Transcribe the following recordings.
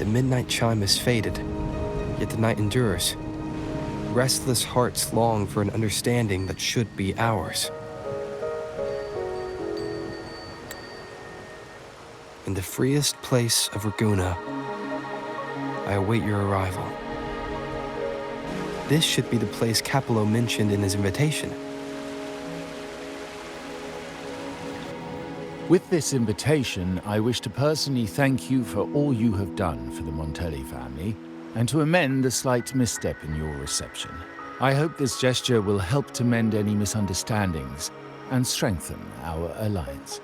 midnight chime has faded, yet the night endures. Restless hearts long for an understanding that should be ours. In the freest place of Raguna, I await your arrival. This should be the place Capello mentioned in his invitation. With this invitation, I wish to personally thank you for all you have done for the Montelli family, and to amend the slight misstep in your reception. I hope this gesture will help to mend any misunderstandings and strengthen our alliance.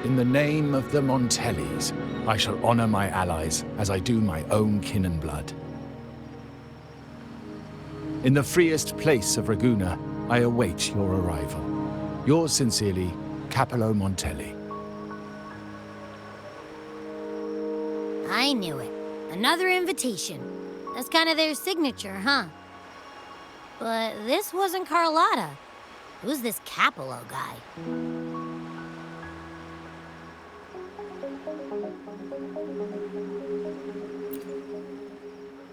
In the name of the Montellis, I shall honor my allies as I do my own kin and blood. In the freest place of Raguna, I await your arrival. Yours sincerely, Capello Montelli. I knew it. Another invitation. That's kind of their signature, huh? But this wasn't Carlotta. Who's this Capello guy?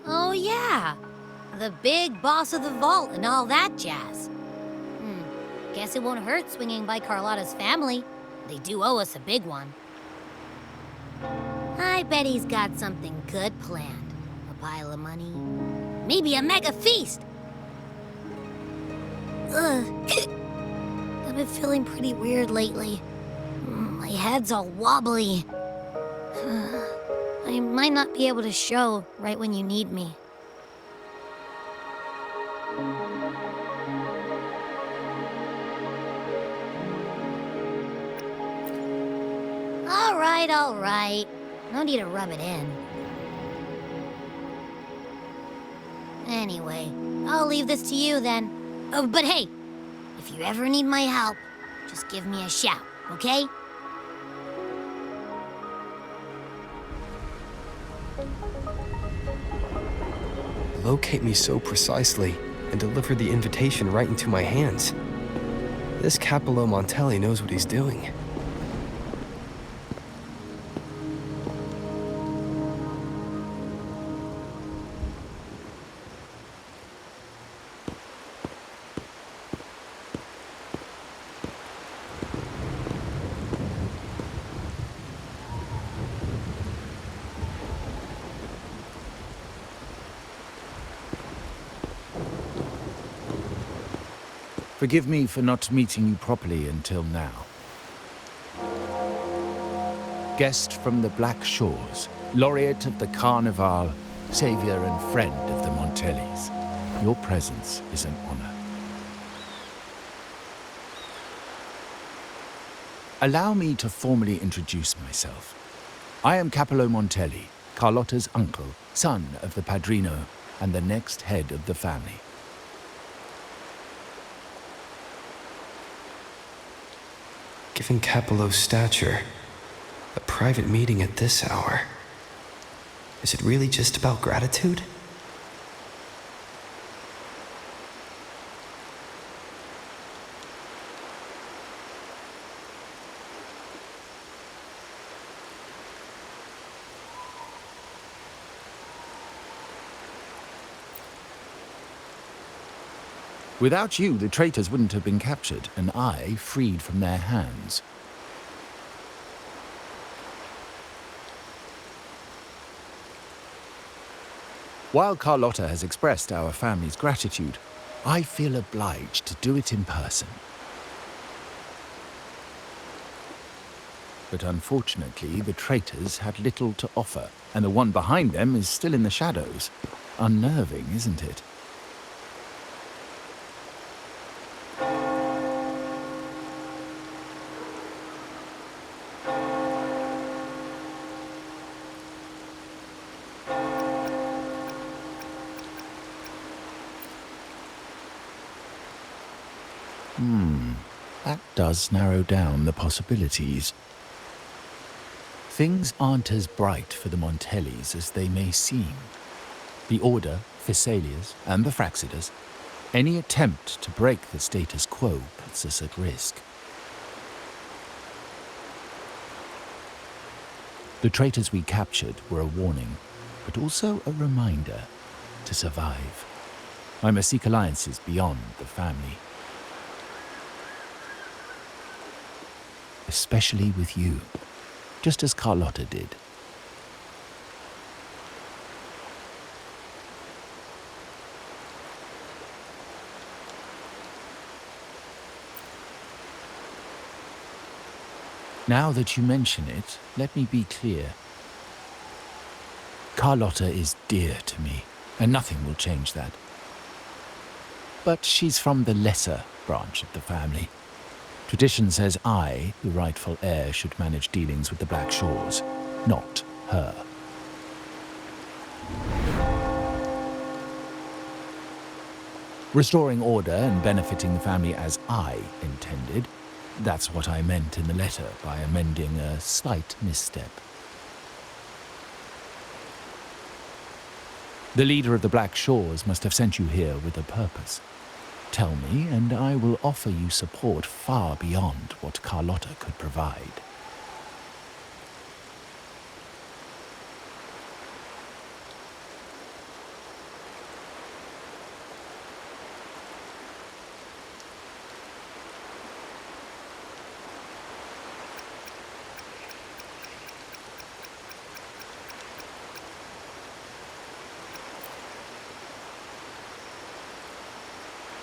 Oh yeah, the big boss of the vault and all that jazz. Guess it won't hurt swinging by Carlotta's family. They do owe us a big one. I bet he's got something good planned. A pile of money. Maybe a mega feast! Ugh. I've been feeling pretty weird lately. My head's all wobbly. I might not be able to show right when you need me. All right. No need to rub it in. Anyway, I'll leave this to you then. Oh, but hey, if you ever need my help, just give me a shout, okay? Locate me so precisely and deliver the invitation right into my hands. This Capello Montelli knows what he's doing. Forgive me for not meeting you properly until now. Guest from the Black Shores, laureate of the Carnival, savior and friend of the Montellis. Your presence is an honor. Allow me to formally introduce myself. I am Capello Montelli, Carlotta's uncle, son of the Padrino, and the next head of the family. Given Capello's stature, a private meeting at this hour. Is it really just about gratitude? Without you, the traitors wouldn't have been captured, and I freed from their hands. While Carlotta has expressed our family's gratitude, I feel obliged to do it in person. But unfortunately, the traitors had little to offer, and the one behind them is still in the shadows. Unnerving, isn't it? That does narrow down the possibilities. Things aren't as bright for the Montellis as they may seem. The Order, Phassalias, and the Fraxidas, any attempt to break the status quo puts us at risk. The traitors we captured were a warning, but also a reminder to survive. I must seek alliances beyond the family. Especially with you, just as Carlotta did. Now that you mention it, let me be clear. Carlotta is dear to me, and nothing will change that. But she's from the lesser branch of the family. Tradition says I, the rightful heir, should manage dealings with the Black Shores, not her. Restoring order and benefiting the family as I intended, that's what I meant in the letter by amending a slight misstep. The leader of the Black Shores must have sent you here with a purpose. Tell me, and I will offer you support far beyond what Carlotta could provide.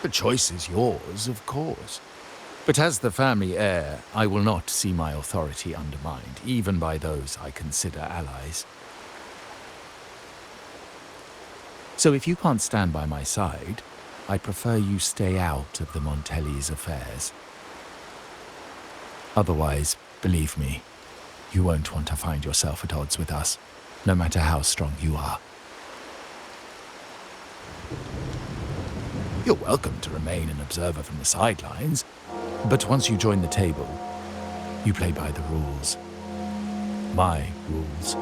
The choice is yours, of course. But as the family heir, I will not see my authority undermined, even by those I consider allies. So if you can't stand by my side, I prefer you stay out of the Montelli's affairs. Otherwise, believe me, you won't want to find yourself at odds with us, no matter how strong you are. You're welcome to remain an observer from the sidelines, but once you join the table, you play by the rules. My rules.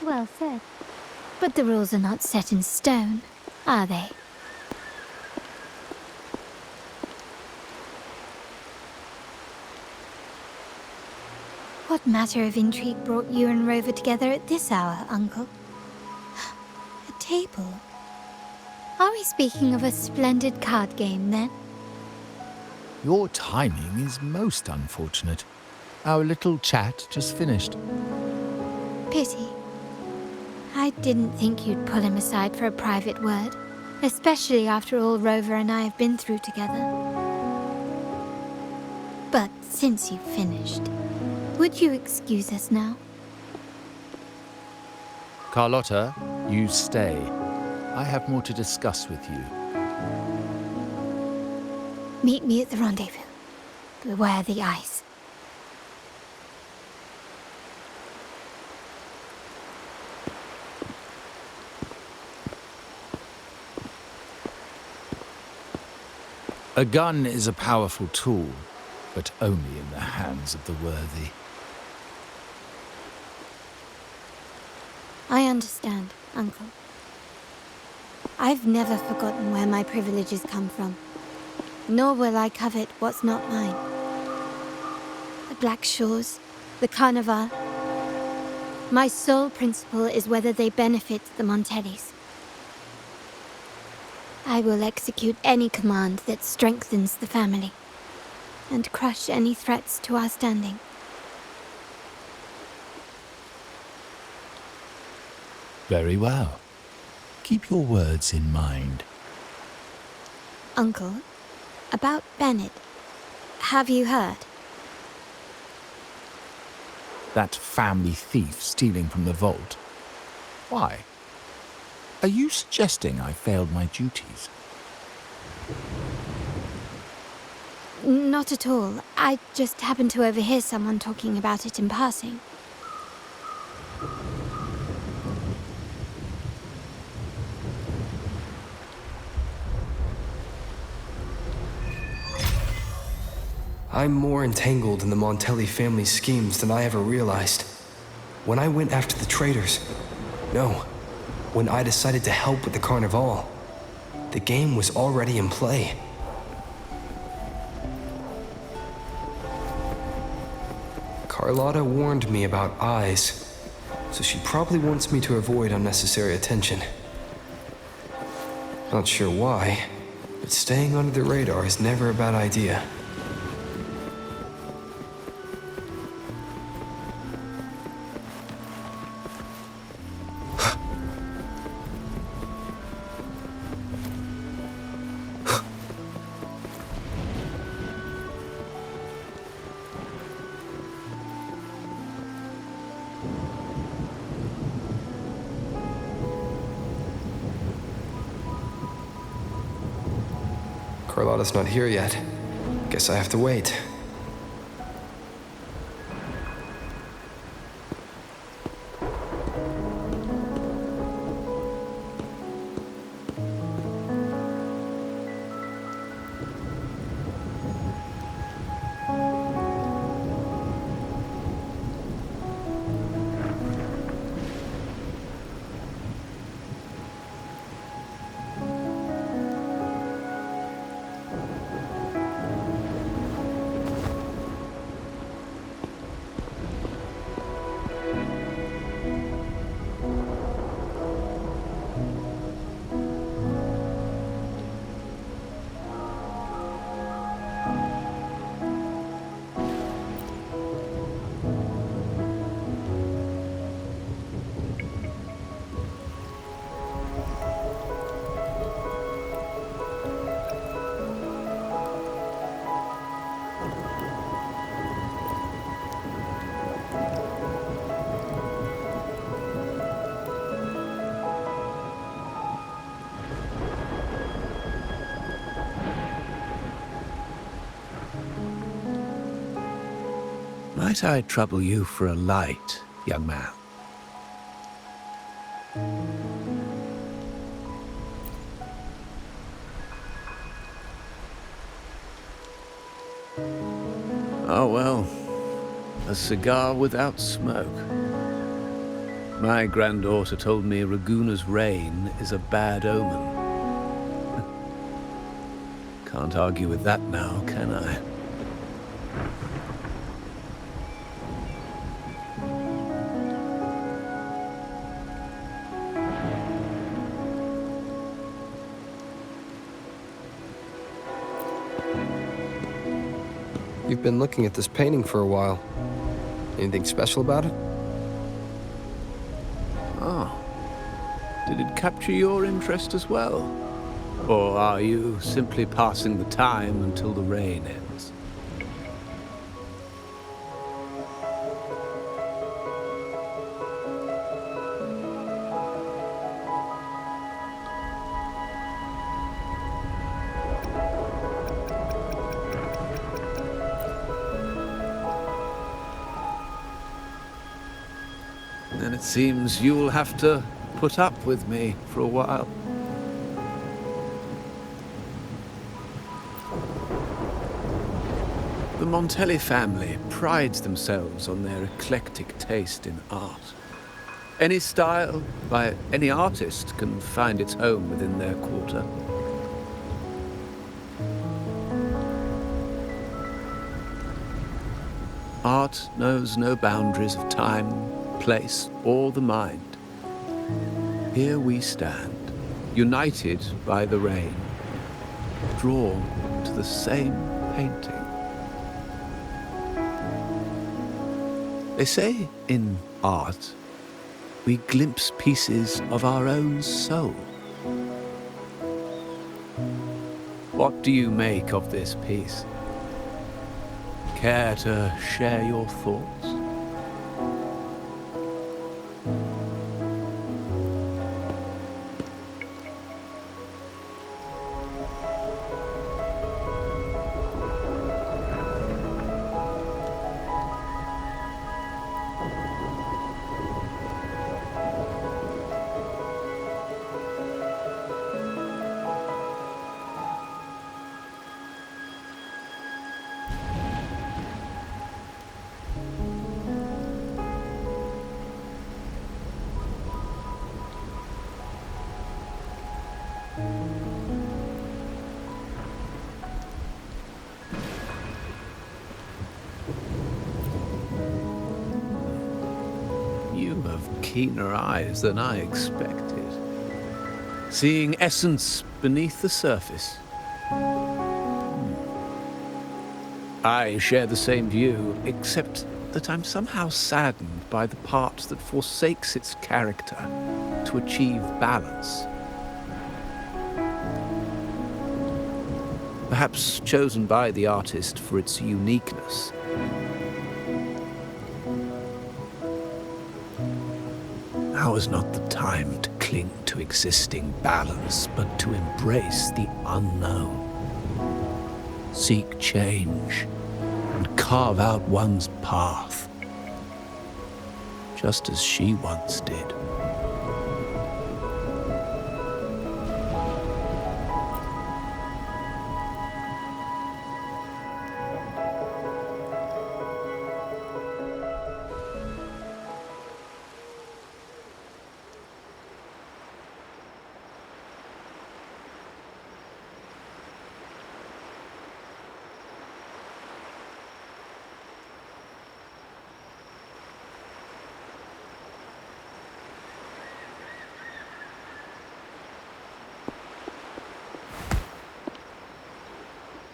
Well said. But the rules are not set in stone, are they? What matter of intrigue brought you and Rover together at this hour, Uncle? A table? Are we speaking of a splendid card game, then? Your timing is most unfortunate. Our little chat just finished. Pity. I didn't think you'd pull him aside for a private word, especially after all Rover and I have been through together. But since you've finished, would you excuse us now? Carlotta, you stay. I have more to discuss with you. Meet me at the rendezvous. Beware the ice. A gun is a powerful tool, but only in the hands of the worthy. I understand, Uncle. I've never forgotten where my privileges come from, nor will I covet what's not mine. The Black Shores, the Carnival. My sole principle is whether they benefit the Montellis. I will execute any command that strengthens the family, and crush any threats to our standing. Very well. Keep your words in mind. Uncle, about Bennett, have you heard? That family thief stealing from the vault. Why? Are you suggesting I failed my duties? Not at all. I just happened to overhear someone talking about it in passing. I'm more entangled in the Montelli family's schemes than I ever realized. When I went after the traitors, no, when I decided to help with the Carnival, The game was already in play. Carlotta warned me about eyes, so she probably wants me to avoid unnecessary attention. Not sure why, but staying under the radar is never a bad idea. Carlotta's not here yet. Guess I have to wait. Might I trouble you for a light, young man? Oh, well, a cigar without smoke. My granddaughter told me Raguna's rain is a bad omen. Can't argue with that now, can I? You've been looking at this painting for a while. Anything special about it? Oh. Did it capture your interest as well? Or are you simply passing the time until the rain ends? Then it seems you'll have to put up with me for a while. The Montelli family prides themselves on their eclectic taste in art. Any style by any artist can find its home within their quarter. Art knows no boundaries of time, place, or the mind. Here we stand, united by the rain, drawn to the same painting. They say in art, we glimpse pieces of our own soul. What do you make of this piece? Care to share your thoughts? You have keener eyes than I expected. Seeing essence beneath the surface. I share the same view, except that I'm somehow saddened by the part that forsakes its character to achieve balance. Perhaps chosen by the artist for its uniqueness. Now is not the time to cling to existing balance, but to embrace the unknown. Seek change and carve out one's path, just as she once did.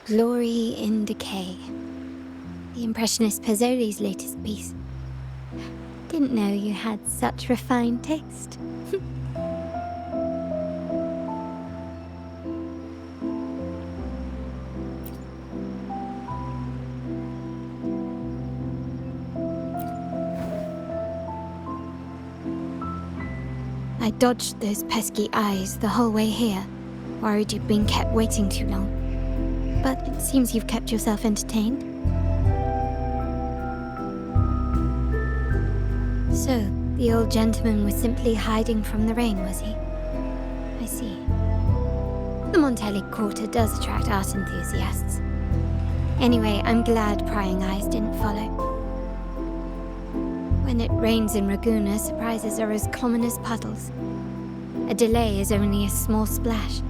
Glory in Decay. The Impressionist Pazzoli's latest piece. Didn't know you had such refined taste. I dodged those pesky eyes the whole way here, worried you'd been kept waiting too long. But it seems you've kept yourself entertained. So, the old gentleman was simply hiding from the rain, was he? I see. The Montelli Quarter does attract art enthusiasts. Anyway, I'm glad prying eyes didn't follow. When it rains in Ragusa, surprises are as common as puddles. A delay is only a small splash.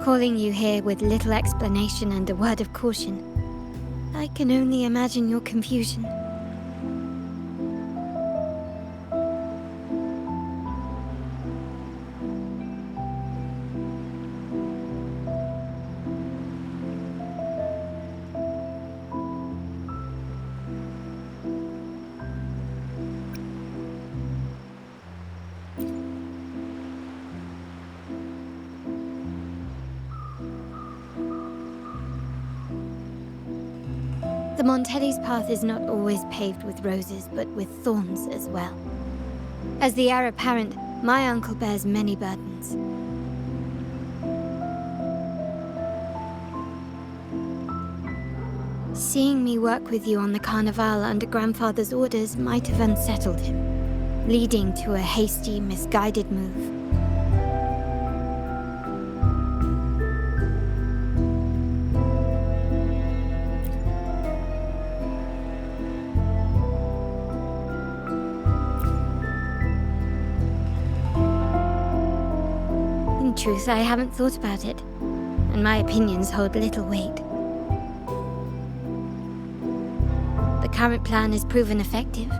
Calling you here with little explanation and a word of caution, I can only imagine your confusion. The Montelli's path is not always paved with roses, but with thorns as well. As the heir apparent, my uncle bears many burdens. Seeing me work with you on the Carnival under grandfather's orders might have unsettled him, leading to a hasty, misguided move. In truth, I haven't thought about it, and my opinions hold little weight. The current plan has proven effective.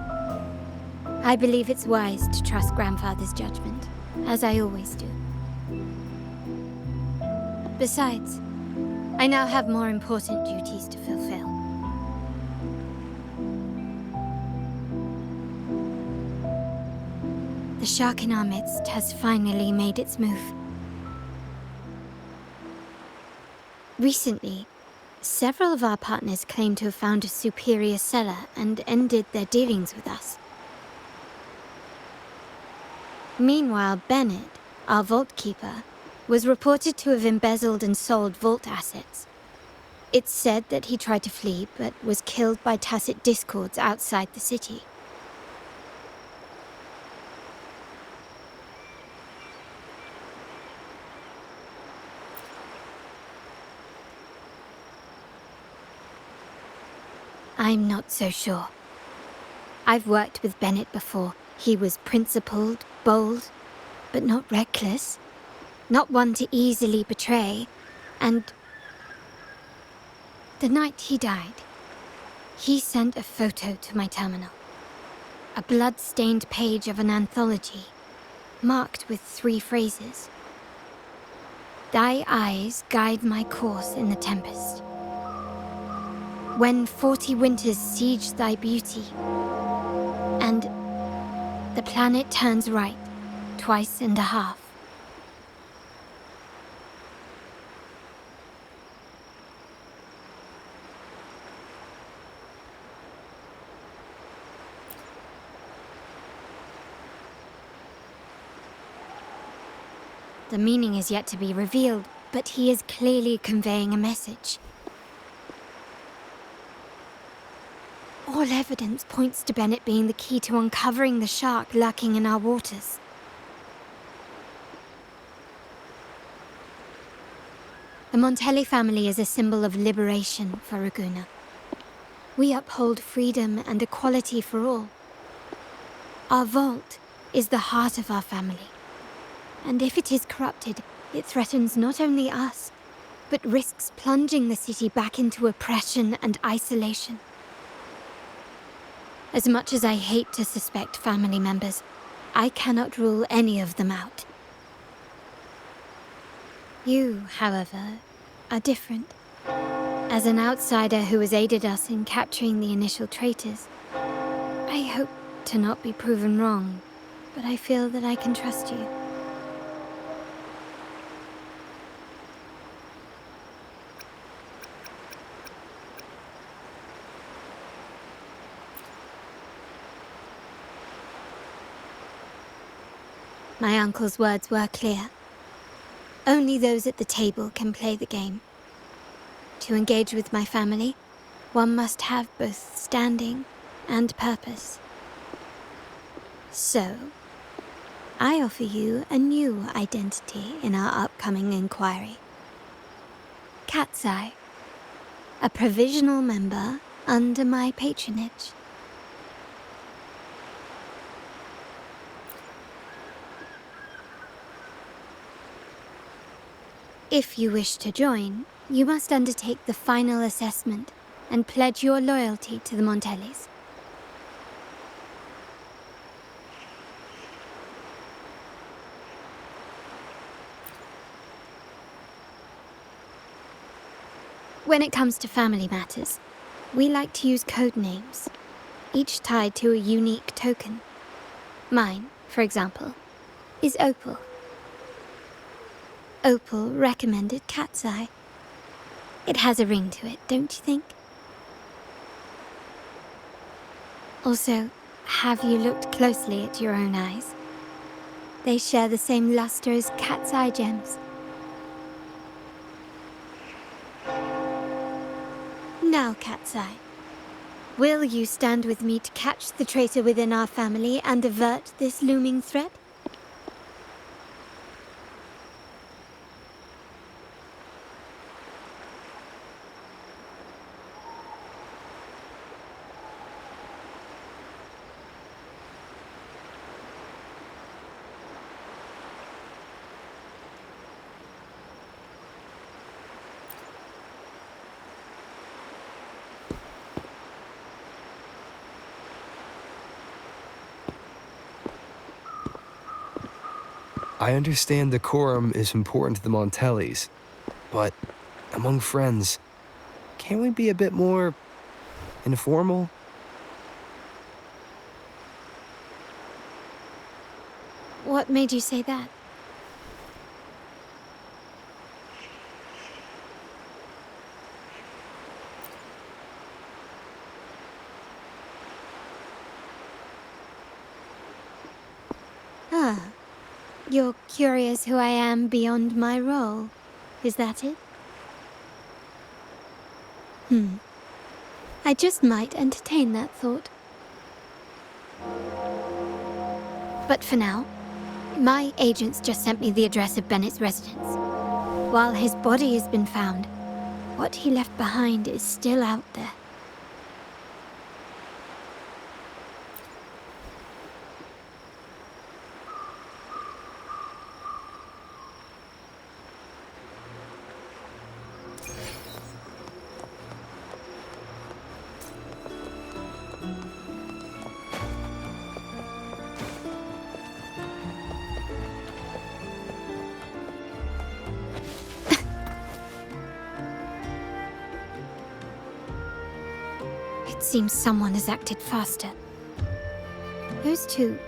I believe it's wise to trust grandfather's judgment, as I always do. Besides, I now have more important duties to fulfill. The shark in our midst has finally made its move. Recently, several of our partners claimed to have found a superior cellar and ended their dealings with us. Meanwhile, Bennett, our vault keeper, was reported to have embezzled and sold vault assets. It's said that he tried to flee, but was killed by tacit discords outside the city. I'm not so sure. I've worked with Bennett before. He was principled, bold, but not reckless. Not one to easily betray. And the night he died, he sent a photo to my terminal. a blood-stained page of an anthology, marked with 3 phrases. Thy eyes guide my course in the tempest. When 40 winters siege thy beauty, and the planet turns right, twice and a half. The meaning is yet to be revealed, but he is clearly conveying a message. All evidence points to Bennett being the key to uncovering the shark lurking in our waters. The Montelli family is a symbol of liberation for Raguna. We uphold freedom and equality for all. Our vault is the heart of our family. And if it is corrupted, it threatens not only us, but risks plunging the city back into oppression and isolation. As much as I hate to suspect family members, I cannot rule any of them out. You, however, are different. As an outsider who has aided us in capturing the initial traitors, I hope to not be proven wrong, but I feel that I can trust you. My uncle's words were clear. Only those at the table can play the game. To engage with my family, one must have both standing and purpose. So, I offer you a new identity in our upcoming inquiry. Cat's Eye, a provisional member under my patronage. If you wish to join, you must undertake the final assessment and pledge your loyalty to the Montellis. When it comes to family matters, we like to use code names, each tied to a unique token. Mine, for example, is Opal. Opal recommended Cat's Eye. It has a ring to it, don't you think? Also, have you looked closely at your own eyes? They share the same luster as Cat's Eye gems. Now, Cat's Eye, will you stand with me to catch the traitor within our family and avert this looming threat? I understand decorum is important to the Montellis, but among friends, can't we be a bit more informal? What made you say that? Ah. You're curious who I am beyond my role, is that it? I just might entertain that thought. But for now, my agents just sent me the address of Bennett's residence. While his body has been found, what he left behind is still out there. seems someone has acted faster. Those two,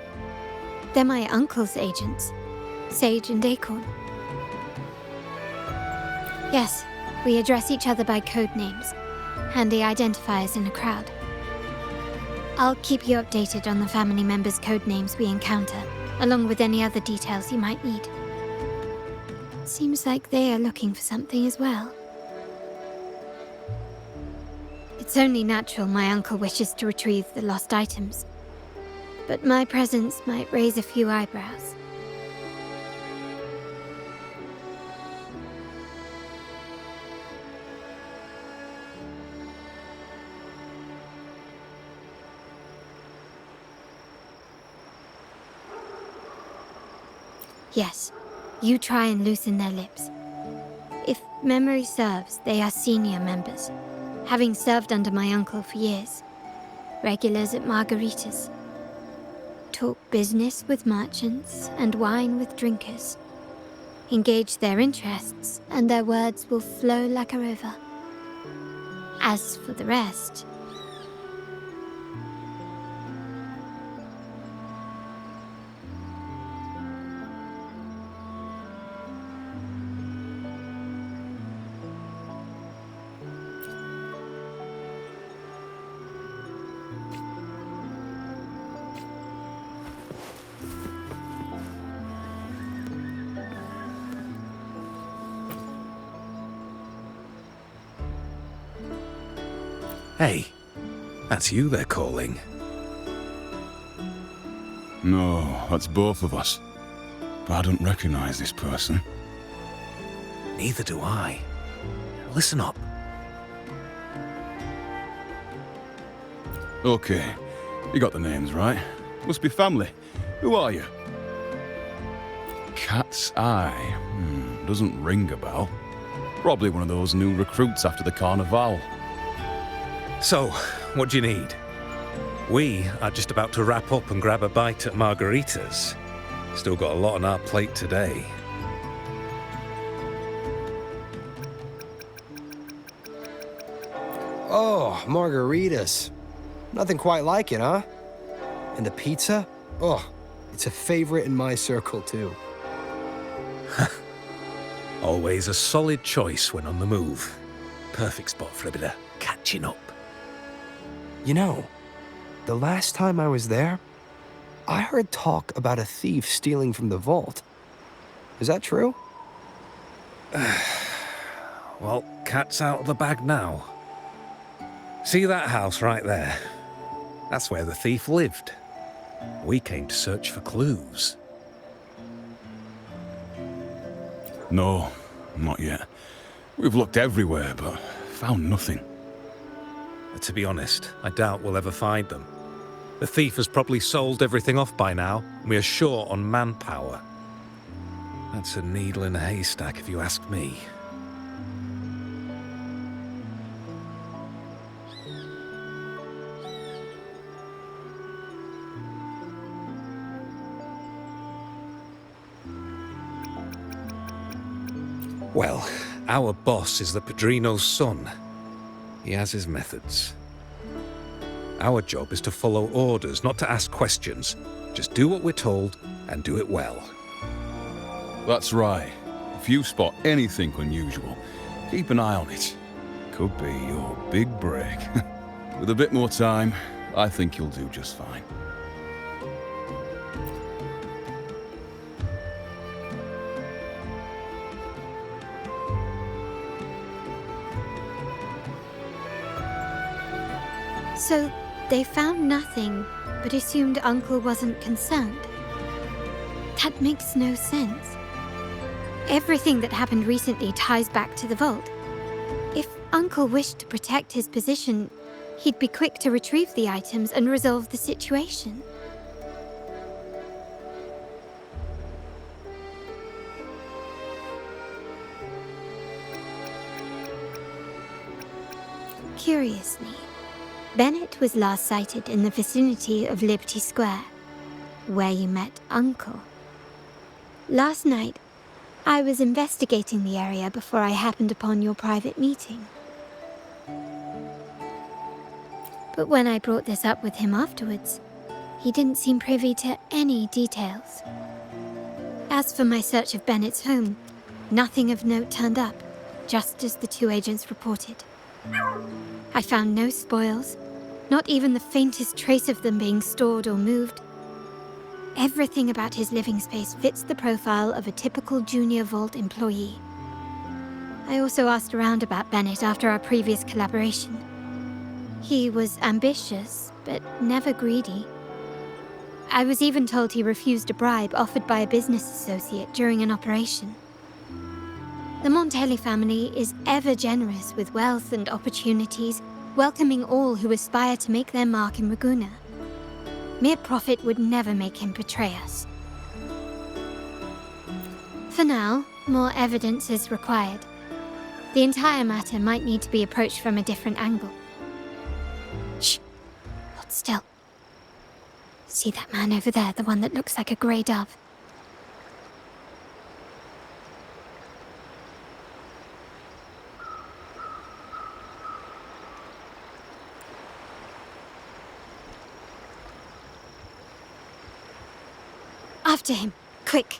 they're my uncle's agents, Sage and Acorn. Yes, we address each other by code names, handy identifiers in a crowd. I'll keep you updated on the family members' code names we encounter, along with any other details you might need. Seems like they are looking for something as well. It's only natural my uncle wishes to retrieve the lost items, but my presence might raise a few eyebrows. Yes, you try and loosen their lips. If memory serves, they are senior members, having served under my uncle for years. Regulars at margaritas. Talk business with merchants and wine with drinkers. Engage their interests, and their words will flow like a river. As for the rest... Hey, that's you they're calling. No, that's both of us. But I don't recognize this person. Neither do I. Listen up. Okay, you got the names right. Must be family. Who are you? Cat's Eye. Doesn't ring a bell. Probably one of those new recruits after the Carnival. So, what do you need? We are just about to wrap up and grab a bite at margaritas. Still got a lot on our plate today. Oh, margaritas. Nothing quite like it, huh? And the pizza? Oh, it's a favorite in my circle, too. Always a solid choice when on the move. Perfect spot for a bit of catching up. You know, the last time I was there, I heard talk about a thief stealing from the vault. Is that true? Well, cat's out of the bag now. See that house right there? That's where the thief lived. We came to search for clues. No, not yet. We've looked everywhere, but found nothing. To be honest, I doubt we'll ever find them. The thief has probably sold everything off by now, and we are short on manpower. That's a needle in a haystack, if you ask me. Well, our boss is the Padrino's son. He has his methods. Our job is to follow orders, not to ask questions. Just do what we're told and do it well. That's right. If you spot anything unusual, keep an eye on it. Could be your big break. With a bit more time, I think you'll do just fine. So, they found nothing, but assumed Uncle wasn't concerned. That makes no sense. Everything that happened recently ties back to the vault. If Uncle wished to protect his position, he'd be quick to retrieve the items and resolve the situation. Curiously, Bennett was last sighted in the vicinity of Liberty Square, where you met Uncle. Last night, I was investigating the area before I happened upon your private meeting. But when I brought this up with him afterwards, he didn't seem privy to any details. As for my search of Bennett's home, nothing of note turned up, just as the two agents reported. I found no spoils, not even the faintest trace of them being stored or moved. Everything about his living space fits the profile of a typical Junior Vault employee. I also asked around about Bennett after our previous collaboration. He was ambitious, but never greedy. I was even told he refused a bribe offered by a business associate during an operation. The Montelli family is ever generous with wealth and opportunities, welcoming all who aspire to make their mark in Ragusa. Mere profit would never make him betray us. For now, more evidence is required. The entire matter might need to be approached from a different angle. Shh! Hold still. See that man over there, the one that looks like a grey dove? After him, quick!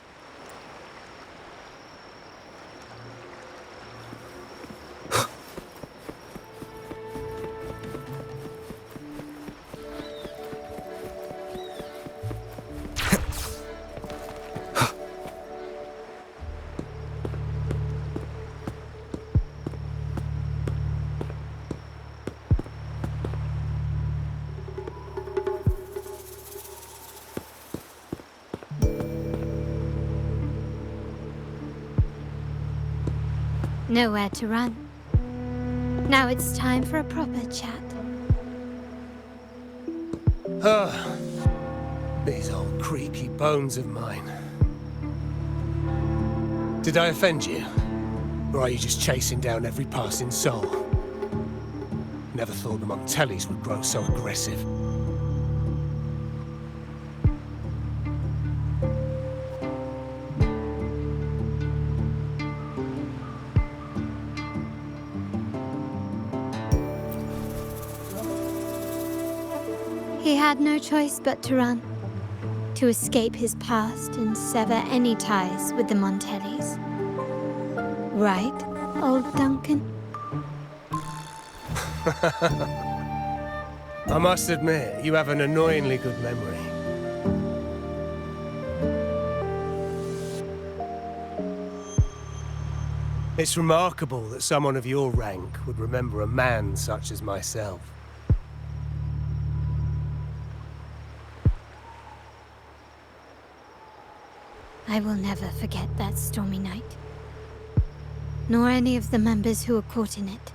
Nowhere to run. Now it's time for a proper chat. These old creaky bones of mine. Did I offend you? Or are you just chasing down every passing soul? Never thought the Montellis would grow so aggressive. He had no choice but to run, to escape his past and sever any ties with the Montellis. Right, old Duncan? I must admit, you have an annoyingly good memory. It's remarkable that someone of your rank would remember a man such as myself. I will never forget that stormy night. Nor any of the members who were caught in it.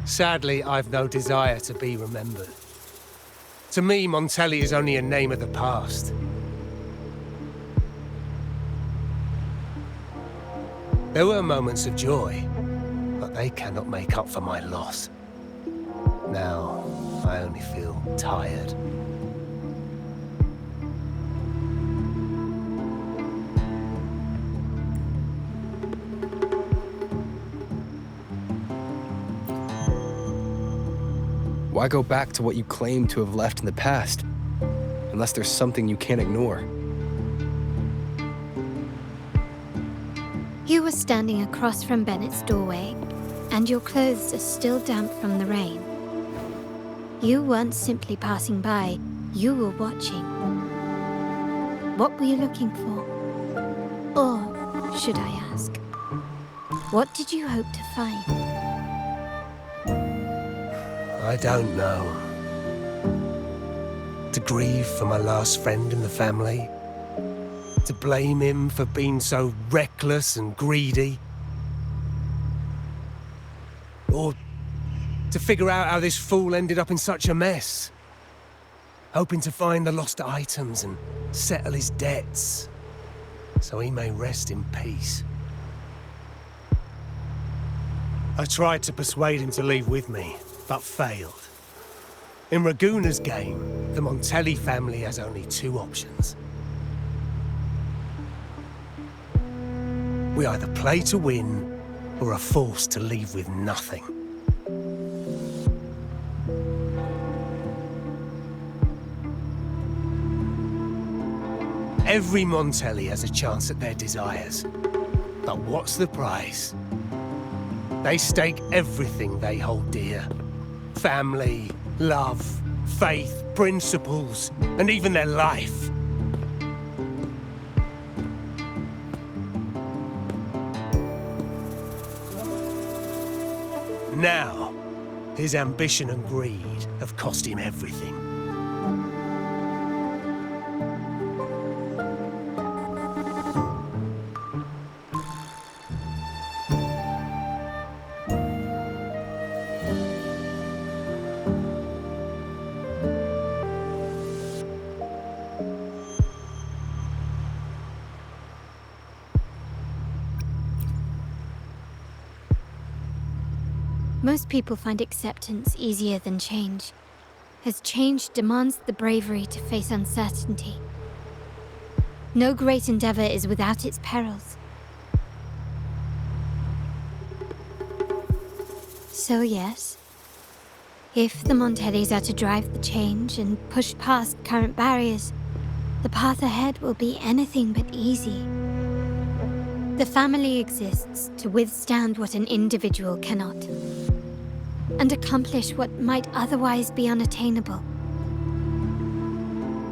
Sadly, I've no desire to be remembered. To me, Montelli is only a name of the past. There were moments of joy, but they cannot make up for my loss. Now, I only feel tired. Why go back to what you claim to have left in the past? Unless there's something you can't ignore. You were standing across from Bennett's doorway, and your clothes are still damp from the rain. You weren't simply passing by, you were watching. What were you looking for? Or, should I ask, what did you hope to find? I don't know. To grieve for my last friend in the family? To blame him for being so reckless and greedy? Or to figure out how this fool ended up in such a mess? Hoping to find the lost items and settle his debts, so he may rest in peace. I tried to persuade him to leave with me, but failed. In Ragusa's game, the Montelli family has only two options. We either play to win, or are forced to leave with nothing. Every Montelli has a chance at their desires. But what's the price? They stake everything they hold dear. Family, love, faith, principles, and even their life. Now, his ambition and greed have cost him everything. Most people find acceptance easier than change, as change demands the bravery to face uncertainty. No great endeavor is without its perils. So yes, if the Montellis are to drive the change and push past current barriers, the path ahead will be anything but easy. The family exists to withstand what an individual cannot, and accomplish what might otherwise be unattainable.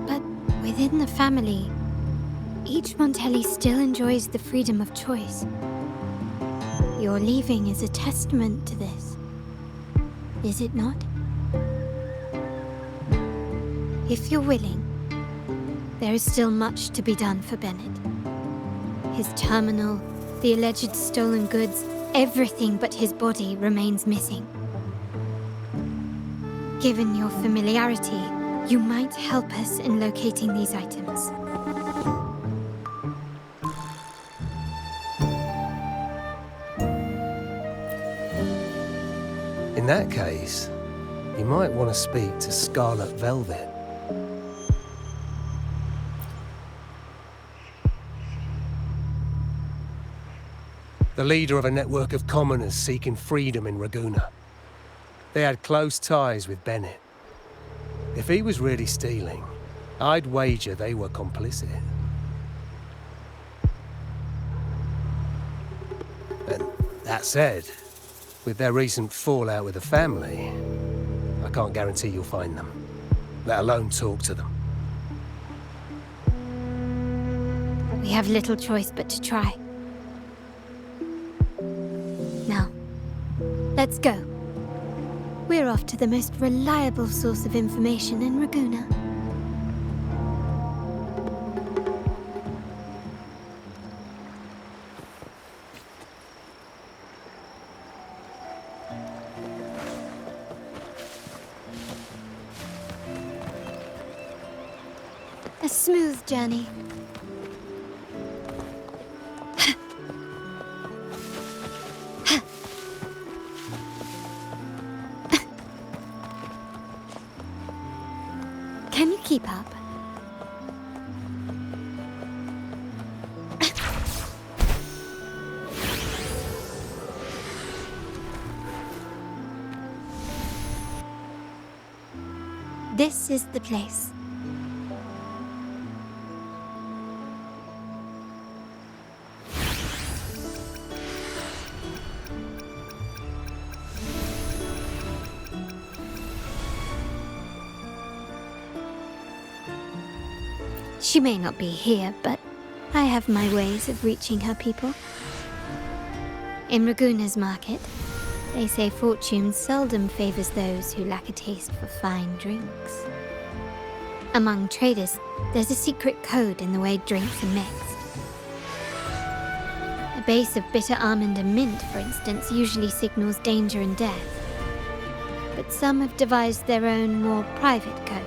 But within the family, each Montelli still enjoys the freedom of choice. Your leaving is a testament to this, is it not? If you're willing, there is still much to be done for Bennett. His terminal, the alleged stolen goods, everything but his body remains missing. Given your familiarity, you might help us in locating these items. In that case, you might want to speak to Scarlet Velvet. The leader of a network of commoners seeking freedom in Ragusa. They had close ties with Bennett. If he was really stealing, I'd wager they were complicit. And that said, with their recent fallout with the family, I can't guarantee you'll find them, let alone talk to them. We have little choice but to try. Now, let's go. We're off to the most reliable source of information in Ragusa. A smooth journey. Can you keep up? This is the place. She may not be here, but I have my ways of reaching her people. In Ragusa's market, they say fortune seldom favors those who lack a taste for fine drinks. Among traders, there's a secret code in the way drinks are mixed. A base of bitter almond and mint, for instance, usually signals danger and death. But some have devised their own, more private codes.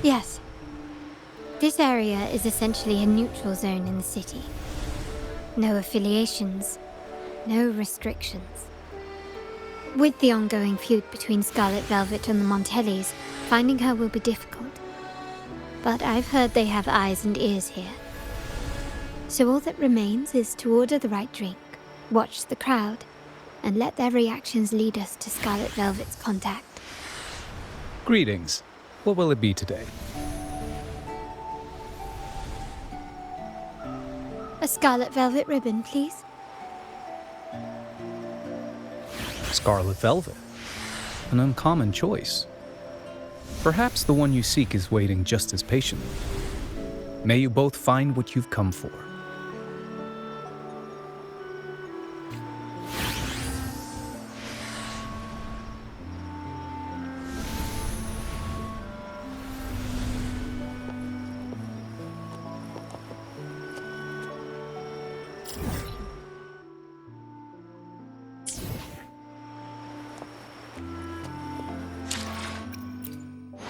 Yes. This area is essentially a neutral zone in the city. No affiliations, no restrictions. With the ongoing feud between Scarlet Velvet and the Montellis, finding her will be difficult. But I've heard they have eyes and ears here. So all that remains is to order the right drink, watch the crowd, and let their reactions lead us to Scarlet Velvet's contact. Greetings. What will it be today? A scarlet velvet ribbon, please. Scarlet velvet. An uncommon choice. Perhaps the one you seek is waiting just as patiently. May you both find what you've come for.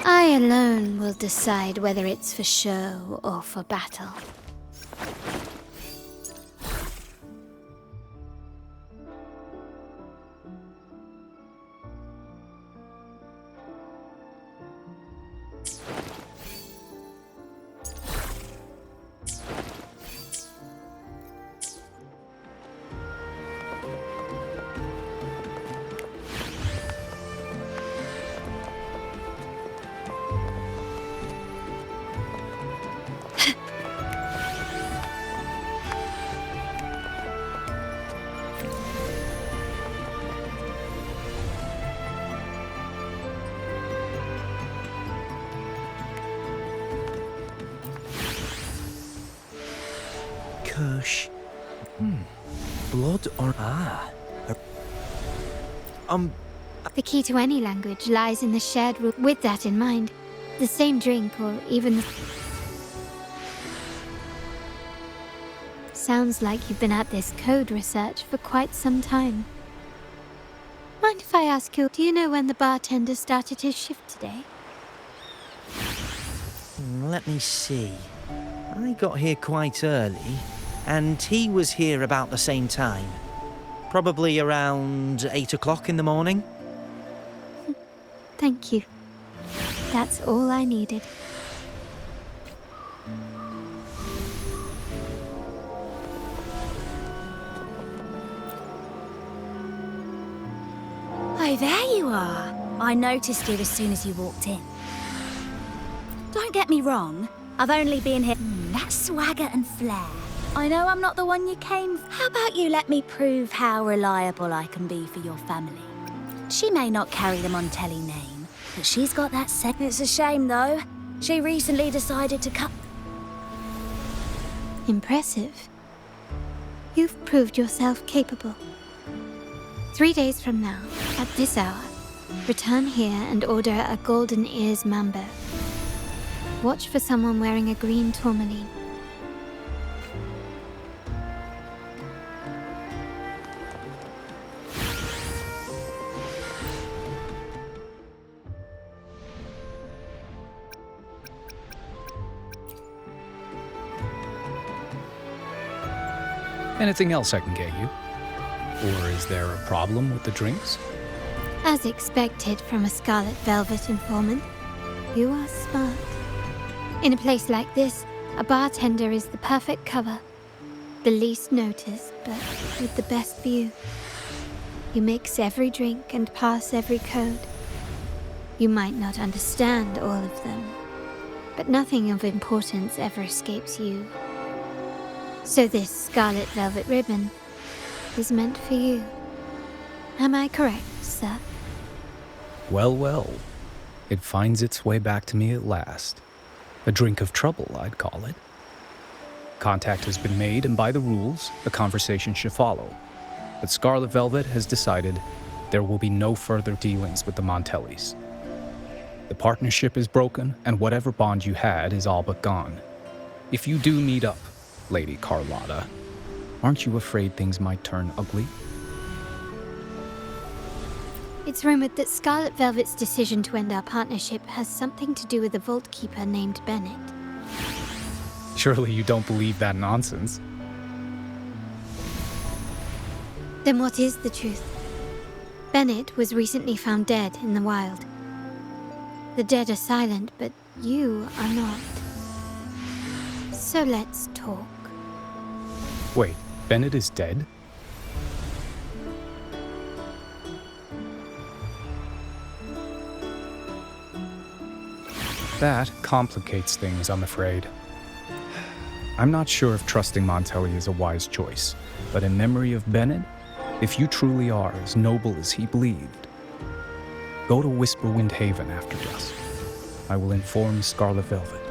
I alone will decide whether it's for show or for battle. Kirsch. Blood or... The key to any language lies in the shared rule. With that in mind, the same drink or even... Sounds like you've been at this code research for quite some time. Mind if I ask you, do you know when the bartender started his shift today? Let me see. I got here quite early, and he was here about the same time. Probably around 8 o'clock in the morning. Thank you. That's all I needed. Oh, there you are. I noticed you as soon as you walked in. Don't get me wrong, I've only been here... that swagger and flair. I know I'm not the one you came for. How about you let me prove how reliable I can be for your family? She may not carry the Montelli name, but she's got that set. It's a shame, though. She recently decided to cut... Impressive. You've proved yourself capable. 3 days from now, at this hour, return here and order a golden ears mambo. Watch for someone wearing a green tourmaline. Anything else I can get you? Or is there a problem with the drinks? As expected from a Scarlet Velvet informant, you are smart. In a place like this, a bartender is the perfect cover. The least noticed, but with the best view. You mix every drink and pass every code. You might not understand all of them, but nothing of importance ever escapes you. So this Scarlet Velvet ribbon is meant for you. Am I correct, sir? Well, well. It finds its way back to me at last. A drink of trouble, I'd call it. Contact has been made, and by the rules, a conversation should follow. But Scarlet Velvet has decided there will be no further dealings with the Montellis. The partnership is broken, and whatever bond you had is all but gone. If you do meet up, Lady Carlotta, aren't you afraid things might turn ugly? It's rumored that Scarlet Velvet's decision to end our partnership has something to do with a vault keeper named Bennett. Surely you don't believe that nonsense. Then what is the truth? Bennett was recently found dead in the wild. The dead are silent, but you are not. So let's talk. Wait, Bennett is dead? That complicates things, I'm afraid. I'm not sure if trusting Montelli is a wise choice, but in memory of Bennett, if you truly are as noble as he believed, go to Whisperwind Haven after dusk. I will inform Scarlet Velvet.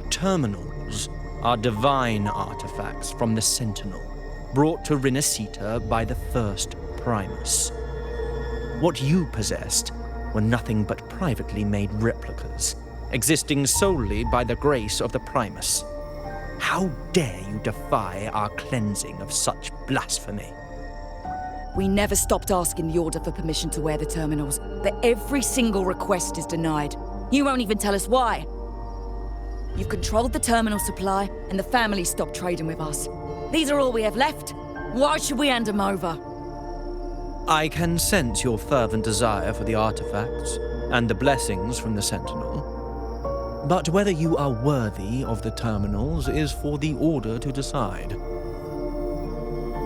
Terminals are divine artifacts from the Sentinel, brought to Rinascita by the first Primus. What you possessed were nothing but privately made replicas, existing solely by the grace of the Primus. How dare you defy our cleansing of such blasphemy? We never stopped asking the Order for permission to wear the terminals, but every single request is denied. You won't even tell us why. You've controlled the terminal supply, and the family stopped trading with us. These are all we have left. Why should we hand them over? I can sense your fervent desire for the artifacts and the blessings from the Sentinel. But whether you are worthy of the terminals is for the Order to decide.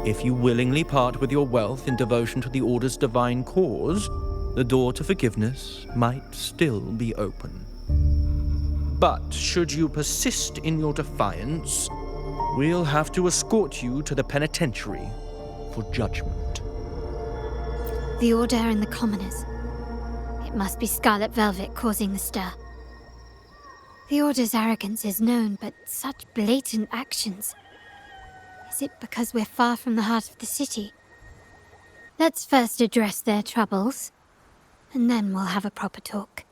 If you willingly part with your wealth in devotion to the Order's divine cause, the door to forgiveness might still be open. But should you persist in your defiance, we'll have to escort you to the penitentiary for judgment. The Order and the Commoners. It must be Scarlet Velvet causing the stir. The Order's arrogance is known, but such blatant actions. Is it because we're far from the heart of the city? Let's first address their troubles, and then we'll have a proper talk.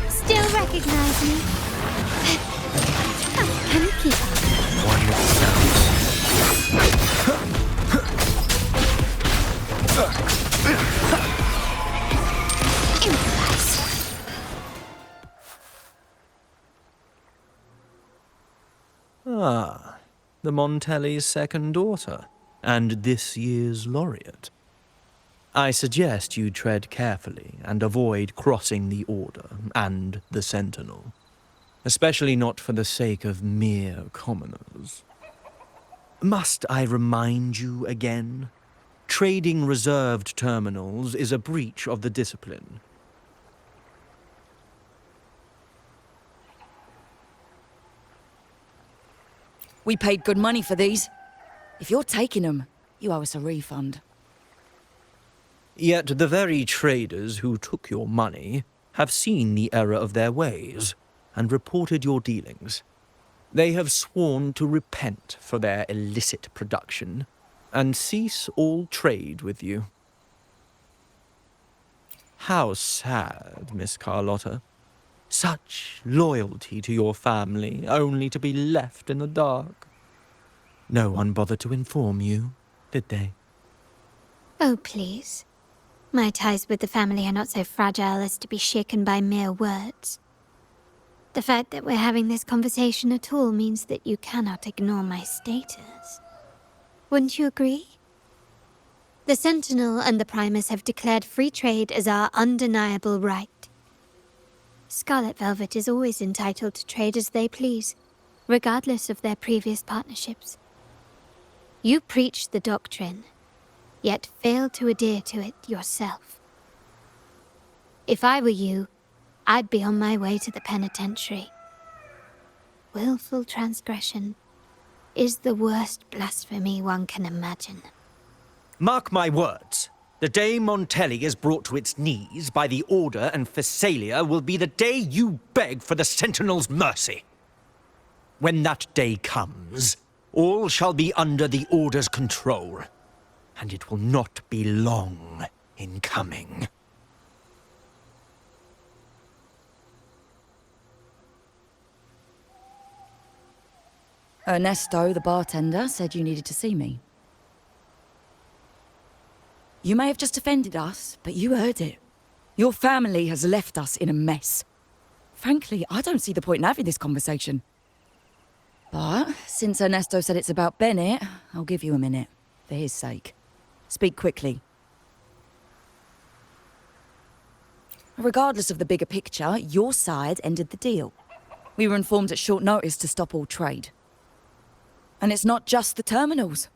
Still recognize me? How can you keep up? One with Improvise. Ah, the Montelli's second daughter, and this year's laureate. I suggest you tread carefully and avoid crossing the Order and the Sentinel, especially not for the sake of mere commoners. Must I remind you again? Trading reserved terminals is a breach of the discipline. We paid good money for these. If you're taking them, you owe us a refund. Yet the very traders who took your money have seen the error of their ways and reported your dealings. They have sworn to repent for their illicit production and cease all trade with you. How sad, Miss Carlotta. Such loyalty to your family, only to be left in the dark. No one bothered to inform you, did they? Oh, please. My ties with the family are not so fragile as to be shaken by mere words. The fact that we're having this conversation at all means that you cannot ignore my status. Wouldn't you agree? The Sentinel and the Primus have declared free trade as our undeniable right. Scarlet Velvet is always entitled to trade as they please, regardless of their previous partnerships. You preach the doctrine, yet fail to adhere to it yourself. If I were you, I'd be on my way to the penitentiary. Willful transgression is the worst blasphemy one can imagine. Mark my words. The day Montelli is brought to its knees by the Order and Phasalia will be the day you beg for the Sentinel's mercy. When that day comes, all shall be under the Order's control, and it will not be long in coming. Ernesto, the bartender, said you needed to see me. You may have just offended us, but you heard it. Your family has left us in a mess. Frankly, I don't see the point in having this conversation. But since Ernesto said it's about Bennett, I'll give you a minute, for his sake. Speak quickly. Regardless of the bigger picture, your side ended the deal. We were informed at short notice to stop all trade. And it's not just the terminals.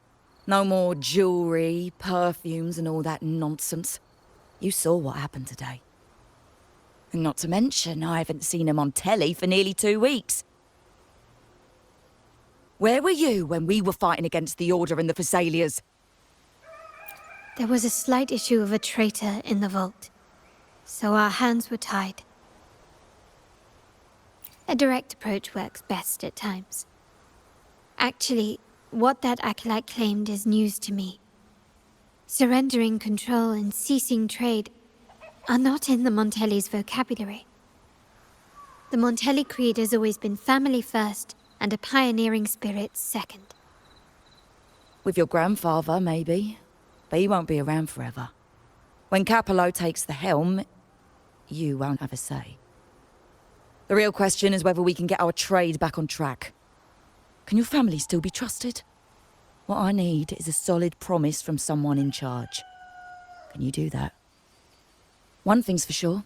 No more jewelry, perfumes, and all that nonsense. You saw what happened today. And not to mention, I haven't seen him on telly for nearly 2 weeks. Where were you when we were fighting against the Order and the Phassalias? There was a slight issue of a traitor in the vault, so our hands were tied. A direct approach works best at times. Actually, what that acolyte claimed is news to me. Surrendering control and ceasing trade are not in the Montelli's vocabulary. The Montelli creed has always been family first and a pioneering spirit second. With your grandfather, maybe. But he won't be around forever. When Capello takes the helm, you won't have a say. The real question is whether we can get our trade back on track. Can your family still be trusted? What I need is a solid promise from someone in charge. Can you do that? One thing's for sure.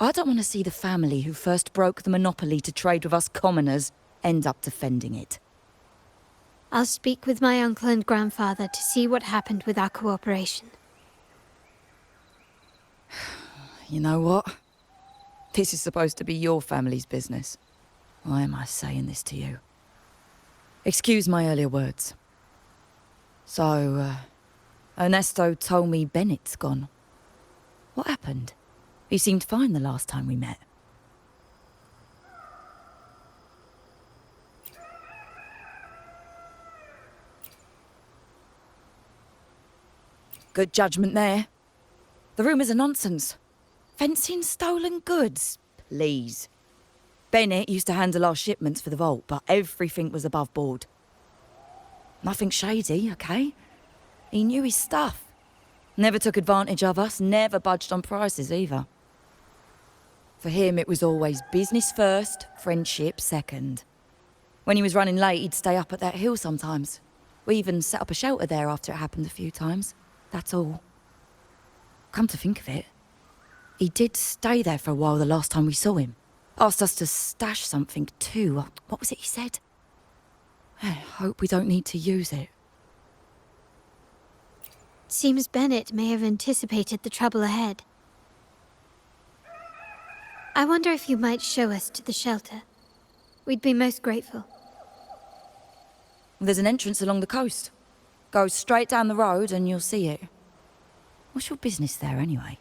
I don't want to see the family who first broke the monopoly to trade with us commoners end up defending it. I'll speak with my uncle and grandfather to see what happened with our cooperation. You know what? This is supposed to be your family's business. Why am I saying this to you? Excuse my earlier words. So, Ernesto told me Bennett's gone. What happened? He seemed fine the last time we met. Good judgment there. The rumours are nonsense. Fencing stolen goods, please. Bennett used to handle our shipments for the vault, but everything was above board. Nothing shady, okay? He knew his stuff. Never took advantage of us, never budged on prices either. For him, it was always business first, friendship second. When he was running late, he'd stay up at that hill sometimes. We even set up a shelter there after it happened a few times. That's all. Come to think of it, he did stay there for a while the last time we saw him. Asked us to stash something too. What was it he said? I hope we don't need to use it. Seems Bennett may have anticipated the trouble ahead. I wonder if you might show us to the shelter. We'd be most grateful. There's an entrance along the coast. Go straight down the road and you'll see it. What's your business there anyway?